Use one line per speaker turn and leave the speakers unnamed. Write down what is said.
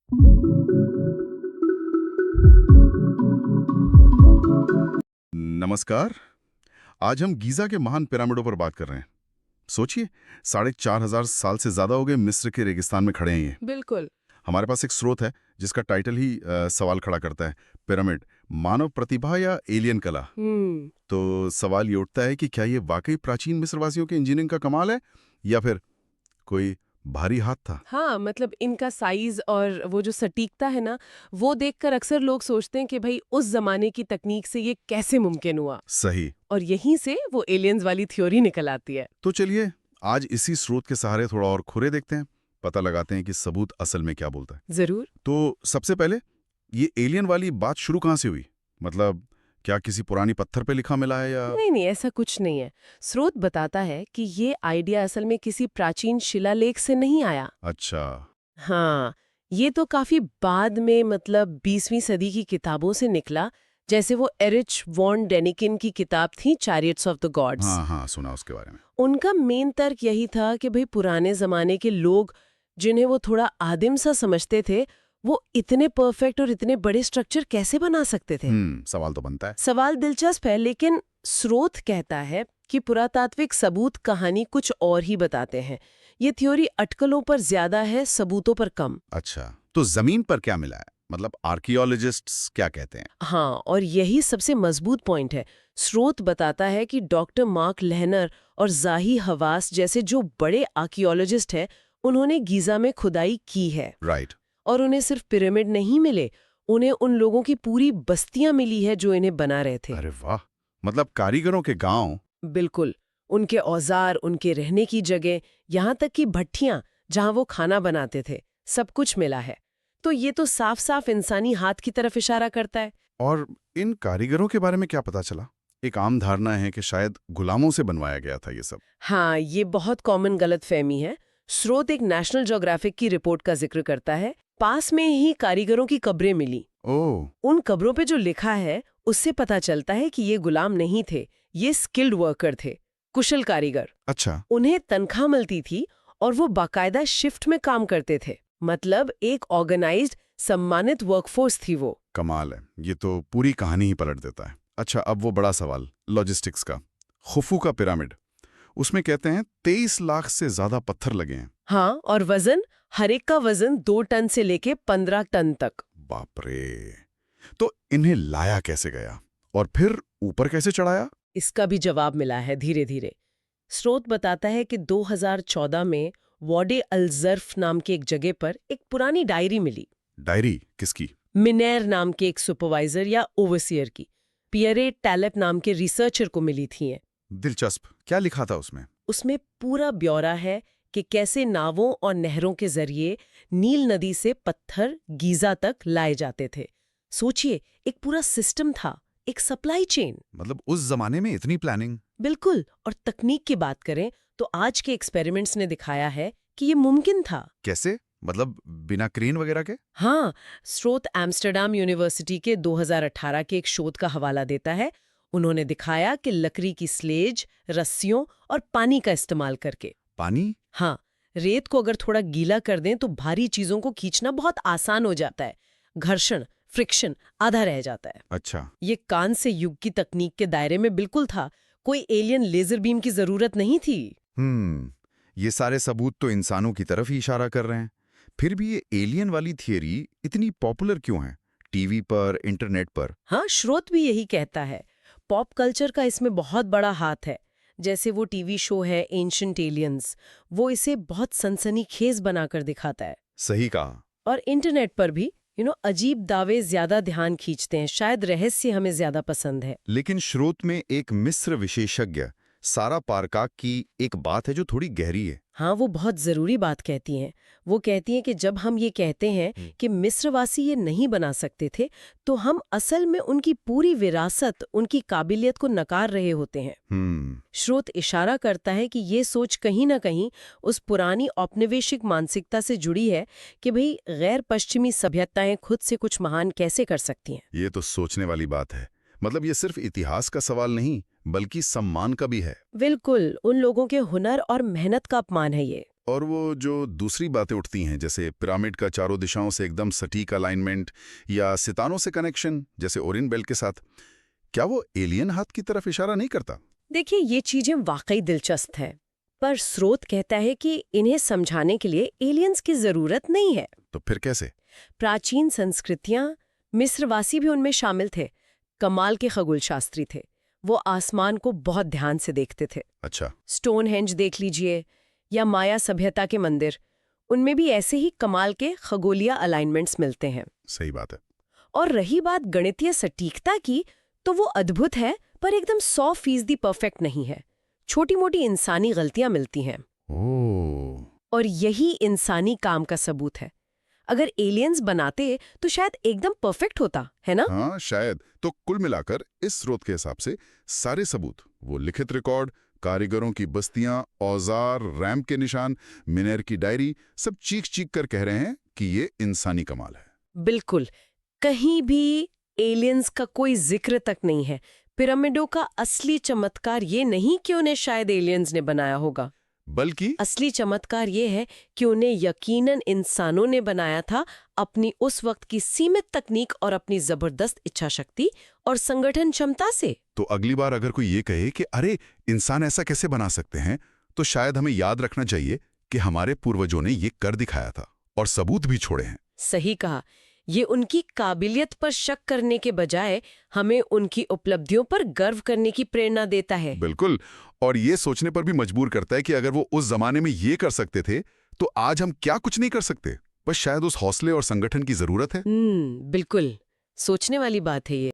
नमस्कार। आज हम गीज़ा के महान पिरामिडों पर बात कर रहे हैं। सोचिए, 4,500 साल से ज्यादा हो गए मिस्र के रेगिस्तान में खड़े हैं ये।
बिल्कुल।
हमारे पास एक स्रोत है जिसका टाइटल ही सवाल खड़ा करता है, पिरामिड मानव प्रतिभा या एलियन कला। तो सवाल ये उठता है कि क्या ये वाकई प्राचीन मिस्रवासियों के इंजीनियरिंग का कमाल है या फिर कोई भारी हाथ था।
हाँ, मतलब इनका साइज और वो जो सटीकता है ना, वो देखकर अक्सर लोग सोचते हैं कि भाई उस जमाने की तकनीक से ये कैसे मुमकिन हुआ।
सही।
और यहीं से वो एलियंस वाली थ्योरी निकल आती है।
तो चलिए आज इसी स्रोत के सहारे थोड़ा और खुरे देखते हैं, पता लगाते हैं कि सबूत असल में क्या बोलता है।
जरूर।
तो सबसे पहले ये एलियन वाली बात शुरू कहाँ से हुई? मतलब क्या किसी पुरानी पत्थर पे लिखा मिला है या?
नहीं नहीं, ऐसा कुछ नहीं है। स्रोत बताता है कि ये आइडिया असल में किसी प्राचीन शिलालेख से नहीं आया।
अच्छा।
हाँ, ये तो काफी बाद में, मतलब 20वीं सदी की किताबों से निकला। जैसे वो एरिच वॉन डेनिकिन की किताब थी, चैरियट्स ऑफ द गॉड्स।
हाँ हाँ, सुना उसके बारे में।
उनका मेन तर्क यही था कि भाई पुराने जमाने के लोग, जिन्हें वो थोड़ा आदिम सा समझते थे, वो इतने परफेक्ट और इतने बड़े स्ट्रक्चर कैसे बना सकते थे।
सवाल तो बनता है।
सवाल दिलचस्प है, लेकिन स्रोत कहता है कि पुरातात्विक सबूत कहानी कुछ और ही बताते हैं। ये थ्योरी अटकलों पर ज्यादा है, सबूतों पर कम।
अच्छा, तो जमीन पर क्या मिला है? मतलब आर्कियोलॉजिस्ट्स क्या कहते हैं?
हाँ, और यही सबसे मजबूत पॉइंट है। स्रोत बताता है कि डॉक्टर मार्क लेहनर और जाही हवास जैसे जो बड़े आर्कियोलॉजिस्ट हैं, उन्होंने गीजा में खुदाई की है।
राइट।
और उन्हें सिर्फ पिरामिड नहीं मिले, उन्हें उन लोगों की पूरी बस्तियां मिली है जो इन्हें बना रहे थे।
अरे वाह, मतलब कारीगरों के गांव।
बिल्कुल। उनके औजार, उनके रहने की जगह, यहाँ तक कि भट्ठियां जहाँ वो खाना बनाते थे, सब कुछ मिला है। तो ये तो साफ साफ इंसानी हाथ की तरफ इशारा करता है।
और इन कारीगरों के बारे में क्या पता चला? एक आम धारणा है कि शायद गुलामों से बनवाया गया था ये सब।
हाँ, ये बहुत कॉमन गलतफहमी है। स्रोत एक नेशनल ज्योग्राफिक की रिपोर्ट का जिक्र करता है। पास में ही कारीगरों की कब्रें मिली।
ओह।
उन कब्रों पे जो लिखा है, उससे पता चलता है कि ये गुलाम नहीं थे, ये स्किल्ड वर्कर थे, कुशल कारीगर।
अच्छा।
उन्हें तनख्वाह मिलती थी और वो बाकायदा शिफ्ट में काम करते थे। मतलब एक ऑर्गेनाइज्ड, सम्मानित वर्कफोर्स थी वो।
कमाल है, ये तो पूरी कहानी ही पलट देता है। अच्छा, अब वो बड़ा सवाल लॉजिस्टिक्स का। खुफू का पिरामिड, उसमें कहते हैं 23 लाख से ज्यादा पत्थर लगे हैं।
हाँ, और वजन, हर एक का वजन 2 टन से लेके 15 टन तक।
बाप रे। तो इन्हें लाया कैसे गया और फिर ऊपर कैसे चढ़ाया?
इसका भी जवाब मिला है धीरे धीरे। स्रोत बताता है कि 2014 में वाडी अल-जर्फ नाम की एक जगह पर एक पुरानी डायरी मिली।
डायरी किसकी?
मिनेर नाम के एक सुपरवाइजर या ओवरसियर की। पियरे टैलेप नाम के रिसर्चर को मिली थी ये।
दिलचस्प, क्या लिखा था उसमें?
उसमें पूरा ब्यौरा है कि कैसे नावों और नहरों के जरिए नील नदी से पत्थर गीजा तक लाए जाते थे। सोचिए, एक पूरा सिस्टम था, एक सप्लाई चेन।
मतलब उस जमाने में इतनी प्लानिंग।
बिल्कुल। और तकनीक की बात करें तो आज के एक्सपेरिमेंट्स ने दिखाया है कि ये मुमकिन था।
कैसे? मतलब बिना क्रेन वगैरह के?
हाँ, स्रोत एम्स्टर्डम यूनिवर्सिटी के 2018 के एक शोध का हवाला देता है। उन्होंने दिखाया कि लकड़ी की स्लेज, रस्सियों और पानी का इस्तेमाल करके।
पानी?
हाँ, रेत को अगर थोड़ा गीला कर दें तो भारी चीजों को खींचना बहुत आसान हो जाता है। घर्षण, फ्रिक्शन आधा रह जाता है।
अच्छा।
ये कान से युग की तकनीक के दायरे में बिल्कुल था। कोई एलियन लेजर बीम की जरूरत नहीं थी।
ये सारे सबूत तो इंसानों की तरफ ही इशारा कर रहे हैं। फिर भी ये एलियन वाली थियरी इतनी पॉपुलर क्यों है टीवी पर, इंटरनेट पर?
हाँ, स्रोत भी यही कहता है। पॉप कल्चर का इसमें बहुत बड़ा हाथ है। जैसे वो टीवी शो है एंशिएंट एलियंस, वो इसे बहुत सनसनीखेज बनाकर दिखाता है।
सही कहा।
और इंटरनेट पर भी अजीब दावे ज्यादा ध्यान खींचते हैं। शायद रहस्य हमें ज्यादा पसंद है।
लेकिन स्रोत में एक मिस्र विशेषज्ञ सारा पारकाक की एक बात है जो थोड़ी गहरी है।
हाँ, वो बहुत जरूरी बात कहती हैं। वो कहती हैं कि जब हम ये कहते हैं कि मिस्रवासी ये नहीं बना सकते थे, तो हम असल में उनकी पूरी विरासत, उनकी काबिलियत को नकार रहे होते हैं। स्रोत इशारा करता है कि ये सोच कहीं ना कहीं उस पुरानी औपनिवेशिक मानसिकता से जुड़ी है कि भाई गैर पश्चिमी सभ्यताएं खुद से कुछ महान कैसे कर सकती हैं।
ये तो सोचने वाली बात है। मतलब ये सिर्फ इतिहास का सवाल नहीं बल्कि सम्मान का भी है।
बिल्कुल, उन लोगों के हुनर और मेहनत का अपमान है ये।
और वो जो दूसरी बातें उठती हैं, जैसे पिरामिड का चारों दिशाओं से एकदम सटीक अलाइनमेंट या सितारों से कनेक्शन, जैसे ओरियन बेल्ट के साथ, क्या वो एलियन हाथ की तरफ इशारा नहीं करता?
देखिए, ये चीजें वाकई दिलचस्प है, पर स्रोत कहता है कि इन्हें समझाने के लिए एलियंस की जरूरत नहीं है।
तो फिर कैसे?
प्राचीन संस्कृतियां, मिस्रवासी भी उनमें शामिल थे, कमाल के खगोल शास्त्री थे। वो आसमान को बहुत ध्यान से देखते थे।
अच्छा।
स्टोनहेंज देख लीजिए, या माया सभ्यता के मंदिर, उनमें भी ऐसे ही कमाल के खगोलीय अलाइनमेंट्स मिलते हैं।
सही बात है।
और रही बात गणितीय सटीकता की, तो वो अद्भुत है, पर एकदम 100% परफेक्ट नहीं है। छोटी मोटी इंसानी गलतियां मिलती हैं।
ओह।
और यही इंसानी काम का सबूत है। अगर एलियंस बनाते तो शायद एकदम परफेक्ट होता, है ना?
हाँ, शायद। तो कुल मिलाकर इस स्रोत के हिसाब से सारे सबूत, वो लिखित रिकॉर्ड, कारीगरों की बस्तियां, औजार, रैंप के निशान, मिनेर की डायरी, सब चीख कर कह रहे हैं कि ये इंसानी कमाल है।
बिल्कुल। कहीं भी एलियंस का कोई जिक्र तक नहीं है। पिरामिडों का असली चमत्कार ये नहीं कि उन्हें शायद एलियंस ने बनाया होगा,
बल्कि
असली चमत्कार ये है कि उन्हें यकीनन इंसानों ने बनाया था, अपनी उस वक्त की सीमित तकनीक और अपनी जबरदस्त इच्छा शक्ति और संगठन क्षमता से।
तो अगली बार अगर कोई ये कहे कि अरे इंसान ऐसा कैसे बना सकते हैं, तो शायद हमें याद रखना चाहिए कि हमारे पूर्वजों ने ये कर दिखाया था और सबूत भी छोड़े हैं।
सही कहा। ये उनकी काबिलियत पर शक करने के बजाय हमें उनकी उपलब्धियों पर गर्व करने की प्रेरणा देता है।
बिल्कुल। और ये सोचने पर भी मजबूर करता है कि अगर वो उस जमाने में ये कर सकते थे, तो आज हम क्या कुछ नहीं कर सकते। बस शायद उस हौसले और संगठन की जरूरत है।
बिल्कुल। सोचने वाली बात है ये।